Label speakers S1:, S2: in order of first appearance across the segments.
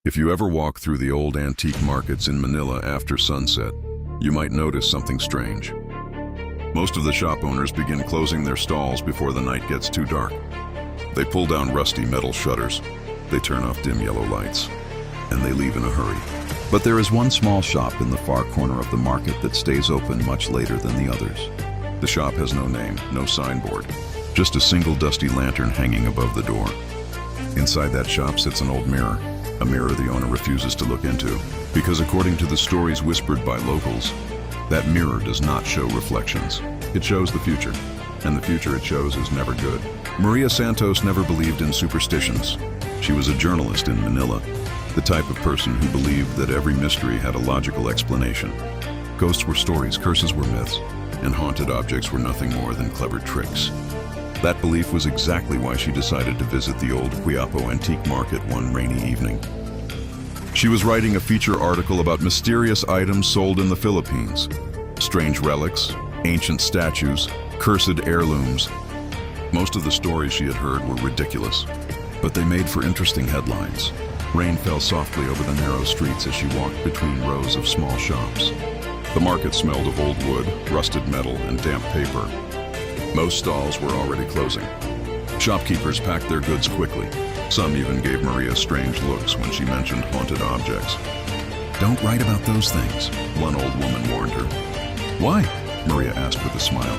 S1: If you ever walk through the old antique markets in Manila after sunset, you might notice something strange. Most of the shop owners begin closing their stalls before the night gets too dark. They pull down rusty metal shutters, they turn off dim yellow lights, and they leave in a hurry. But there is one small shop in the far corner of the market that stays open much later than the others. The shop has no name, no signboard, just a single dusty lantern hanging above the door. Inside that shop sits an old mirror, a mirror the owner refuses to look into, because according to the stories whispered by locals, that mirror does not show reflections. It shows the future, and the future it shows is never good. Maria Santos never believed in superstitions. She was a journalist in Manila, the type of person who believed that every mystery had a logical explanation. Ghosts were stories, curses were myths, and haunted objects were nothing more than clever tricks. That belief was exactly why she decided to visit the old Quiapo antique market one rainy evening. She was writing a feature article about mysterious items sold in the Philippines. Strange relics, ancient statues, cursed heirlooms. Most of the stories she had heard were ridiculous, but they made for interesting headlines. Rain fell softly over the narrow streets as she walked between rows of small shops. The market smelled of old wood, rusted metal, and damp paper. Most stalls were already closing. Shopkeepers packed their goods quickly. Some even gave Maria strange looks when she mentioned haunted objects. "Don't write about those things," one old woman warned her. "Why?" Maria asked with a smile.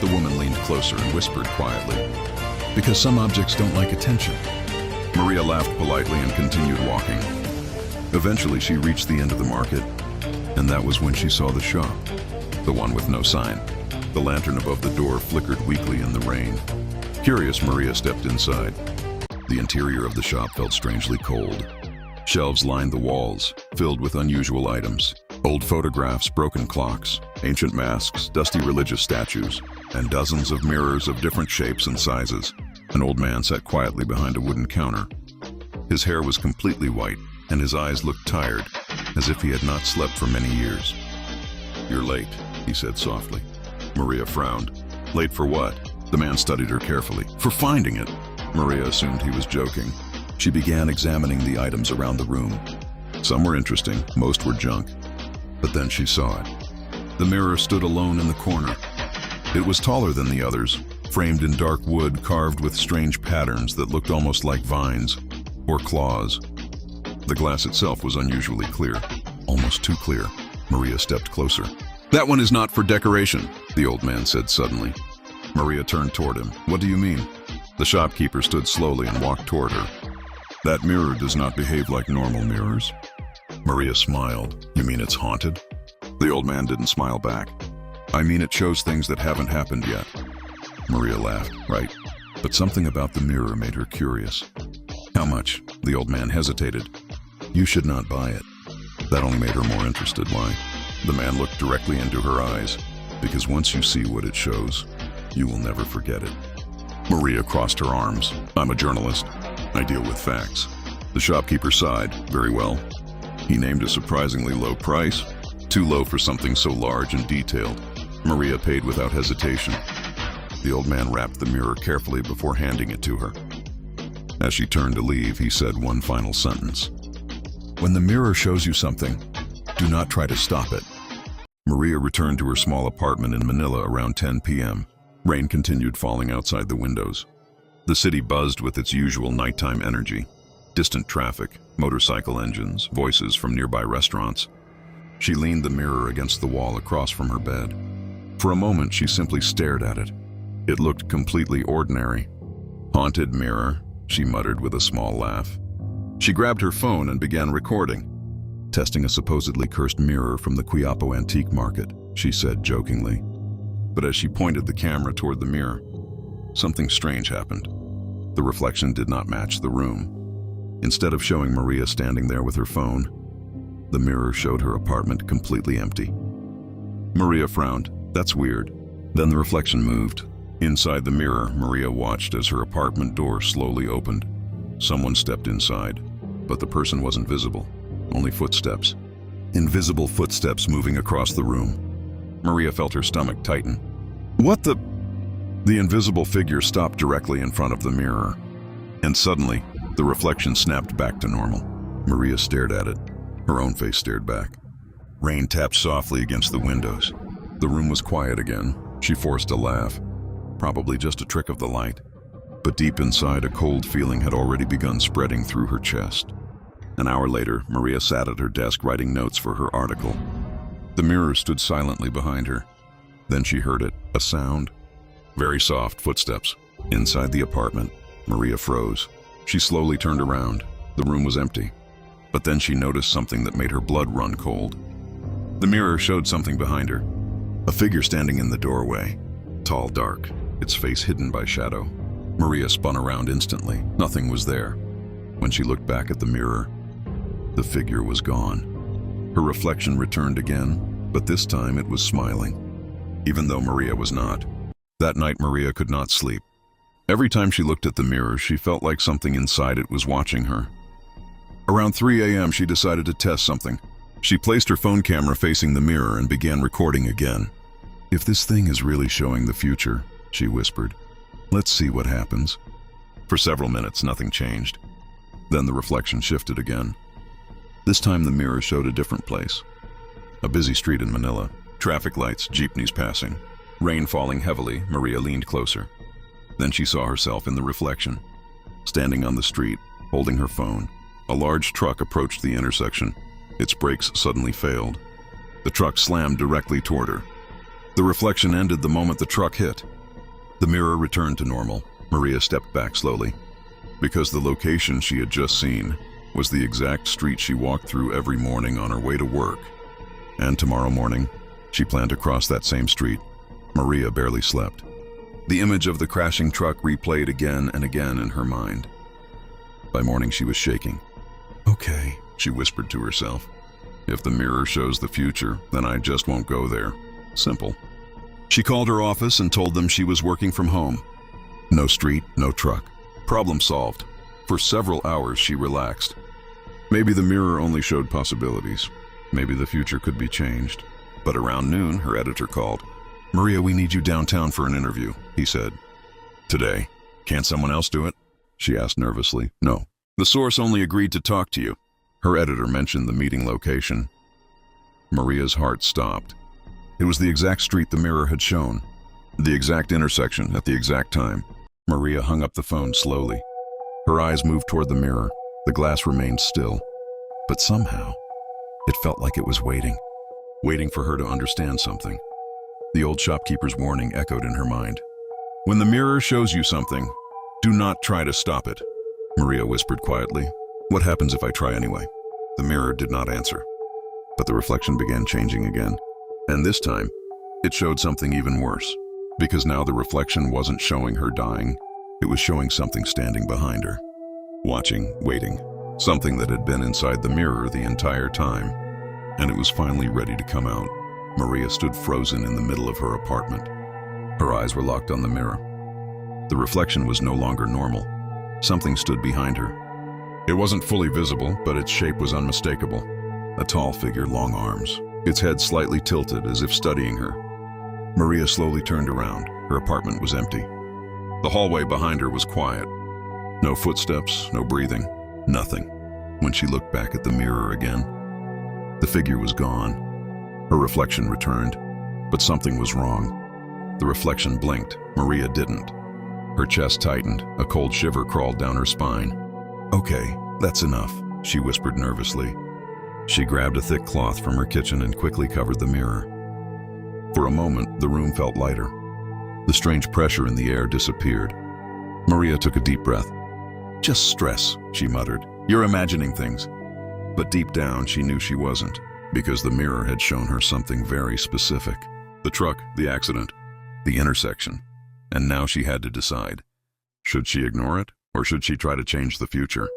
S1: The woman leaned closer and whispered quietly, "Because some objects don't like attention." Maria laughed politely and continued walking. Eventually she reached the end of the market, and that was when she saw the shop, the one with no sign. The lantern above the door flickered weakly in the rain. Curious, Maria stepped inside. The interior of the shop felt strangely cold. Shelves lined the walls, filled with unusual items. Old photographs, broken clocks, ancient masks, dusty religious statues, and dozens of mirrors of different shapes and sizes. An old man sat quietly behind a wooden counter. His hair was completely white, and his eyes looked tired, as if he had not slept for many years. "You're late," he said softly. Maria frowned. "Late for what?" The man studied her carefully. "For finding it." Maria assumed he was joking. She began examining the items around the room. Some were interesting, most were junk. But then she saw it. The mirror stood alone in the corner. It was taller than the others, framed in dark wood carved with strange patterns that looked almost like vines or claws. The glass itself was unusually clear, almost too clear. Maria stepped closer. "That one is not for decoration," the old man said suddenly. Maria turned toward him. "What do you mean?" The shopkeeper stood slowly and walked toward her. "That mirror does not behave like normal mirrors." Maria smiled. "You mean it's haunted?" The old man didn't smile back. "I mean it shows things that haven't happened yet." Maria laughed. "Right. But something about the mirror made her curious." "How much?" The old man hesitated. "You should not buy it." That only made her more interested. "Why?" The man looked directly into her eyes. "Because once you see what it shows, you will never forget it." Maria crossed her arms. "I'm a journalist. I deal with facts." The shopkeeper sighed. "Very well." He named a surprisingly low price, too low for something so large and detailed. Maria paid without hesitation. The old man wrapped the mirror carefully before handing it to her. As she turned to leave, he said one final sentence. "When the mirror shows you something, do not try to stop it." Maria returned to her small apartment in Manila around 10 p.m. Rain continued falling outside the windows. The city buzzed with its usual nighttime energy. Distant traffic, motorcycle engines, voices from nearby restaurants. She leaned the mirror against the wall across from her bed. For a moment, she simply stared at it. It looked completely ordinary. "Haunted mirror," she muttered with a small laugh. She grabbed her phone and began recording. "Testing a supposedly cursed mirror from the Quiapo antique market," she said jokingly. But as she pointed the camera toward the mirror, something strange happened. The reflection did not match the room. Instead of showing Maria standing there with her phone, the mirror showed her apartment completely empty. Maria frowned. "That's weird." Then the reflection moved. Inside the mirror, Maria watched as her apartment door slowly opened. Someone stepped inside, but the person wasn't visible. Only footsteps. Invisible footsteps moving across the room. Maria felt her stomach tighten. "What the—" The invisible figure stopped directly in front of the mirror, and suddenly, the reflection snapped back to normal. Maria stared at it. Her own face stared back. Rain tapped softly against the windows. The room was quiet again. She forced a laugh. Probably just a trick of the light. But deep inside, a cold feeling had already begun spreading through her chest. An hour later, Maria sat at her desk writing notes for her article. The mirror stood silently behind her. Then she heard it, a sound. Very soft footsteps. Inside the apartment, Maria froze. She slowly turned around. The room was empty. But then she noticed something that made her blood run cold. The mirror showed something behind her. A figure standing in the doorway. Tall, dark, its face hidden by shadow. Maria spun around instantly. Nothing was there. When she looked back at the mirror, the figure was gone. Her reflection returned again, but this time it was smiling, even though Maria was not. That night, Maria could not sleep. Every time she looked at the mirror, she felt like something inside it was watching her. Around 3 a.m., she decided to test something. She placed her phone camera facing the mirror and began recording again. "If this thing is really showing the future," she whispered, "let's see what happens." For several minutes, nothing changed. Then the reflection shifted again. This time the mirror showed a different place. A busy street in Manila. Traffic lights, jeepneys passing. Rain falling heavily. Maria leaned closer. Then she saw herself in the reflection. Standing on the street, holding her phone. A large truck approached the intersection. Its brakes suddenly failed. The truck slammed directly toward her. The reflection ended the moment the truck hit. The mirror returned to normal. Maria stepped back slowly. Because the location she had just seen was the exact street she walked through every morning on her way to work. And tomorrow morning, she planned to cross that same street. Maria barely slept. The image of the crashing truck replayed again and again in her mind. By morning, she was shaking. "Okay," she whispered to herself. "If the mirror shows the future, then I just won't go there. Simple." She called her office and told them she was working from home. No street, no truck. Problem solved. For several hours, she relaxed. Maybe the mirror only showed possibilities. Maybe the future could be changed. But around noon, her editor called. "Maria, we need you downtown for an interview," he said. "Today? Can't someone else do it?" she asked nervously. "No. The source only agreed to talk to you." Her editor mentioned the meeting location. Maria's heart stopped. It was the exact street the mirror had shown. The exact intersection at the exact time. Maria hung up the phone slowly. Her eyes moved toward the mirror. The glass remained still. But somehow, it felt like it was waiting for her to understand something. The old shopkeeper's warning echoed in her mind. "When the mirror shows you something, do not try to stop it," Maria whispered quietly. "What happens if I try anyway?" The mirror did not answer. But the reflection began changing again. And this time, it showed something even worse. Because now the reflection wasn't showing her dying, it was showing something standing behind her. Watching, waiting. Something that had been inside the mirror the entire time. And it was finally ready to come out. Maria stood frozen in the middle of her apartment. Her eyes were locked on the mirror. The reflection was no longer normal. Something stood behind her. It wasn't fully visible, but its shape was unmistakable. A tall figure, long arms, its head slightly tilted as if studying her. Maria slowly turned around. Her apartment was empty. The hallway behind her was quiet. No footsteps, no breathing, nothing. When she looked back at the mirror again, the figure was gone. Her reflection returned, but something was wrong. The reflection blinked. Maria didn't. Her chest tightened. A cold shiver crawled down her spine. "Okay, that's enough," she whispered nervously. She grabbed a thick cloth from her kitchen and quickly covered the mirror. For a moment, the room felt lighter. The strange pressure in the air disappeared. Maria took a deep breath. "Just stress," she muttered. "You're imagining things." But deep down, she knew she wasn't, because the mirror had shown her something very specific. The truck, the accident, the intersection. And now she had to decide. Should she ignore it, or should she try to change the future?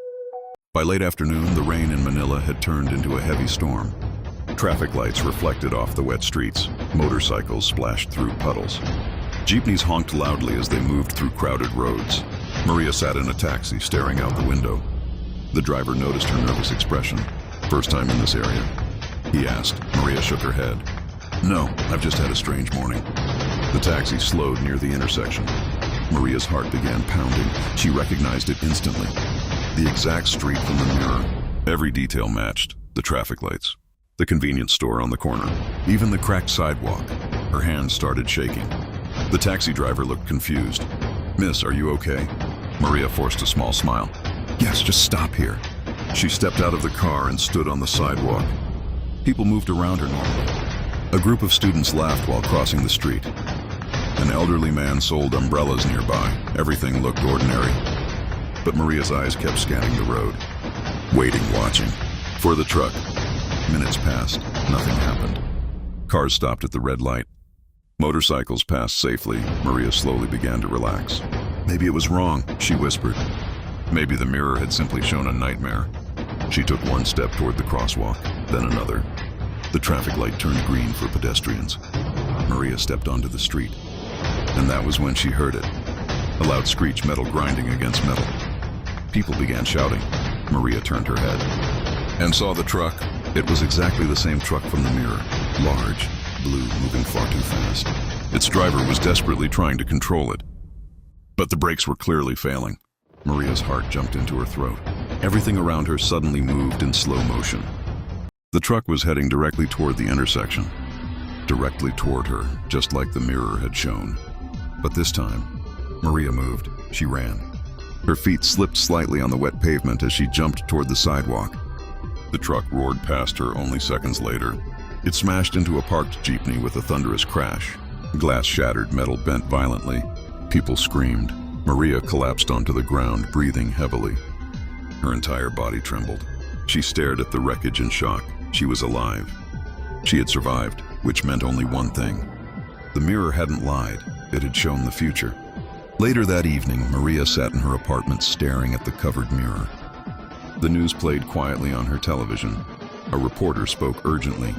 S1: By late afternoon, the rain in Manila had turned into a heavy storm. Traffic lights reflected off the wet streets. Motorcycles splashed through puddles. Jeepneys honked loudly as they moved through crowded roads. Maria sat in a taxi, staring out the window. The driver noticed her nervous expression. "First time in this area?" he asked. Maria shook her head. "No, I've just had a strange morning." The taxi slowed near the intersection. Maria's heart began pounding. She recognized it instantly. The exact street from the mirror. Every detail matched: the traffic lights, the convenience store on the corner, even the cracked sidewalk. Her hands started shaking. The taxi driver looked confused. "Miss, are you okay?" Maria forced a small smile. "Yes, just stop here." She stepped out of the car and stood on the sidewalk. People moved around her normally. A group of students laughed while crossing the street. An elderly man sold umbrellas nearby. Everything looked ordinary. But Maria's eyes kept scanning the road, waiting, watching. For the truck. Minutes passed. Nothing happened. Cars stopped at the red light. Motorcycles passed safely. Maria slowly began to relax. Maybe it was wrong, she whispered. Maybe the mirror had simply shown a nightmare. She took one step toward the crosswalk, then another. The traffic light turned green for pedestrians. Maria stepped onto the street. And that was when she heard it. A loud screech, metal grinding against metal. People began shouting. Maria turned her head and saw the truck. It was exactly the same truck from the mirror. Large, blue, moving far too fast. Its driver was desperately trying to control it. But the brakes were clearly failing. Maria's heart jumped into her throat. Everything around her suddenly moved in slow motion. The truck was heading directly toward the intersection. Directly toward her, just like the mirror had shown. But this time, Maria moved. She ran. Her feet slipped slightly on the wet pavement as she jumped toward the sidewalk. The truck roared past her only seconds later. It smashed into a parked jeepney with a thunderous crash. Glass shattered, metal bent violently. People screamed. Maria collapsed onto the ground, breathing heavily. Her entire body trembled. She stared at the wreckage in shock. She was alive. She had survived, which meant only one thing. The mirror hadn't lied. It had shown the future. Later that evening, Maria sat in her apartment staring at the covered mirror. The news played quietly on her television. A reporter spoke urgently.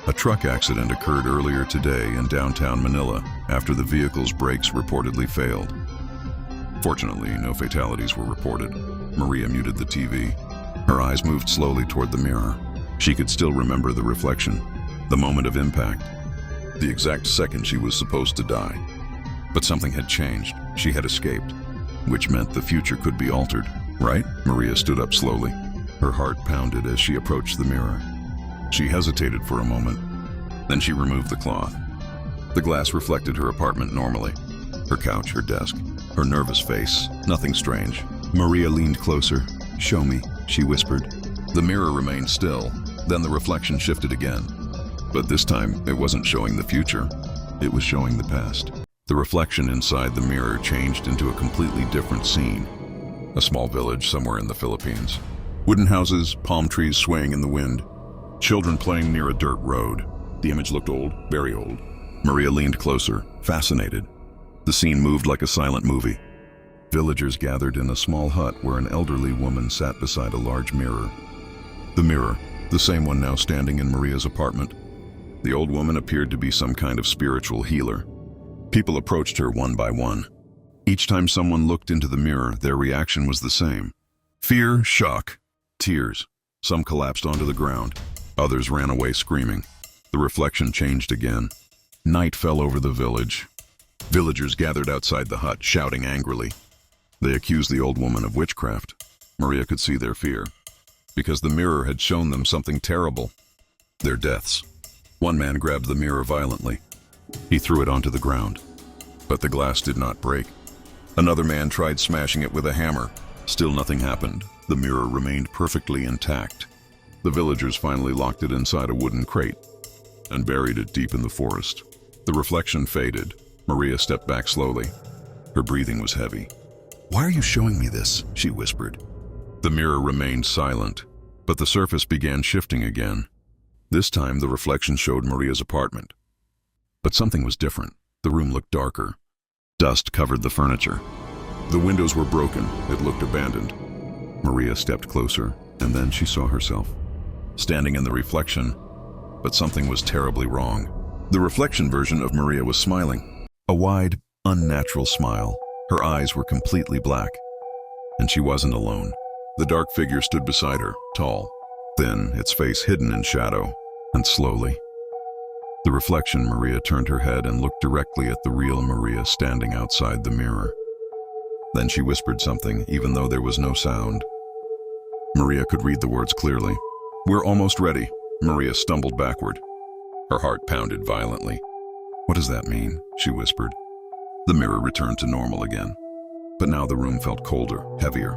S1: A truck accident occurred earlier today in downtown Manila after the vehicle's brakes reportedly failed. Fortunately, no fatalities were reported. Maria muted the TV. Her eyes moved slowly toward the mirror. She could still remember the reflection, the moment of impact, the exact second she was supposed to die. But something had changed. She had escaped, which meant the future could be altered, right? Maria stood up slowly. Her heart pounded as she approached the mirror. She hesitated for a moment. Then she removed the cloth. The glass reflected her apartment normally. Her couch, her desk, her nervous face, nothing strange. Maria leaned closer. "Show me," she whispered. The mirror remained still. Then the reflection shifted again. But this time, it wasn't showing the future. It was showing the past. The reflection inside the mirror changed into a completely different scene. A small village somewhere in the Philippines. Wooden houses, palm trees swaying in the wind. Children playing near a dirt road. The image looked old, very old. Maria leaned closer, fascinated. The scene moved like a silent movie. Villagers gathered in a small hut where an elderly woman sat beside a large mirror. The mirror, the same one now standing in Maria's apartment. The old woman appeared to be some kind of spiritual healer. People approached her one by one. Each time someone looked into the mirror, their reaction was the same. Fear, shock, tears. Some collapsed onto the ground. Others ran away screaming. The reflection changed again. Night fell over the village. Villagers gathered outside the hut, shouting angrily. They accused the old woman of witchcraft. Maria could see their fear, because the mirror had shown them something terrible. Their deaths. One man grabbed the mirror violently. He threw it onto the ground, but the glass did not break. Another man tried smashing it with a hammer. Still nothing happened. The mirror remained perfectly intact. The villagers finally locked it inside a wooden crate and buried it deep in the forest. The reflection faded. Maria stepped back slowly. Her breathing was heavy. "Why are you showing me this?" she whispered. The mirror remained silent, but the surface began shifting again. This time, the reflection showed Maria's apartment. But something was different. The room looked darker. Dust covered the furniture. The windows were broken. It looked abandoned. Maria stepped closer, and then she saw herself, standing in the reflection. But something was terribly wrong. The reflection version of Maria was smiling. A wide, unnatural smile. Her eyes were completely black. And she wasn't alone. The dark figure stood beside her, tall, thin, its face hidden in shadow, and slowly. The reflection, Maria turned her head and looked directly at the real Maria standing outside the mirror. Then she whispered something, even though there was no sound. Maria could read the words clearly. "We're almost ready." Maria stumbled backward. Her heart pounded violently. "What does that mean?" she whispered. The mirror returned to normal again. But now the room felt colder, heavier,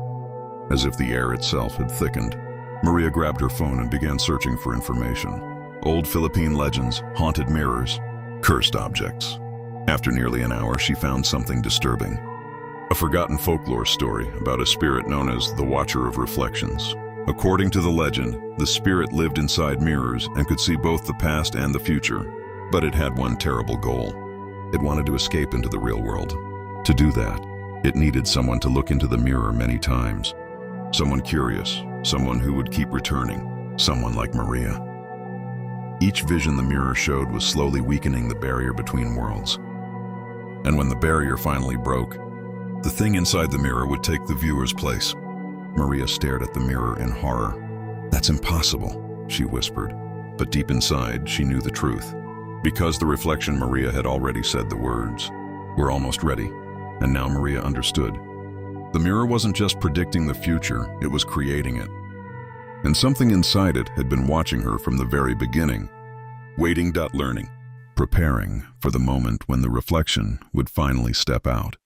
S1: as if the air itself had thickened. Maria grabbed her phone and began searching for information. Old Philippine legends, haunted mirrors, cursed objects. After nearly an hour, she found something disturbing. A forgotten folklore story about a spirit known as the Watcher of Reflections. According to the legend, the spirit lived inside mirrors and could see both the past and the future. But it had one terrible goal. It wanted to escape into the real world. To do that, it needed someone to look into the mirror many times. Someone curious, someone who would keep returning, someone like Maria. Each vision the mirror showed was slowly weakening the barrier between worlds. And when the barrier finally broke, the thing inside the mirror would take the viewer's place. Maria stared at the mirror in horror. "That's impossible," she whispered. But deep inside, she knew the truth. Because the reflection, Maria had already said the words, "We're almost ready." And now Maria understood. The mirror wasn't just predicting the future, it was creating it. And something inside it had been watching her from the very beginning, waiting, learning, preparing for the moment when the reflection would finally step out.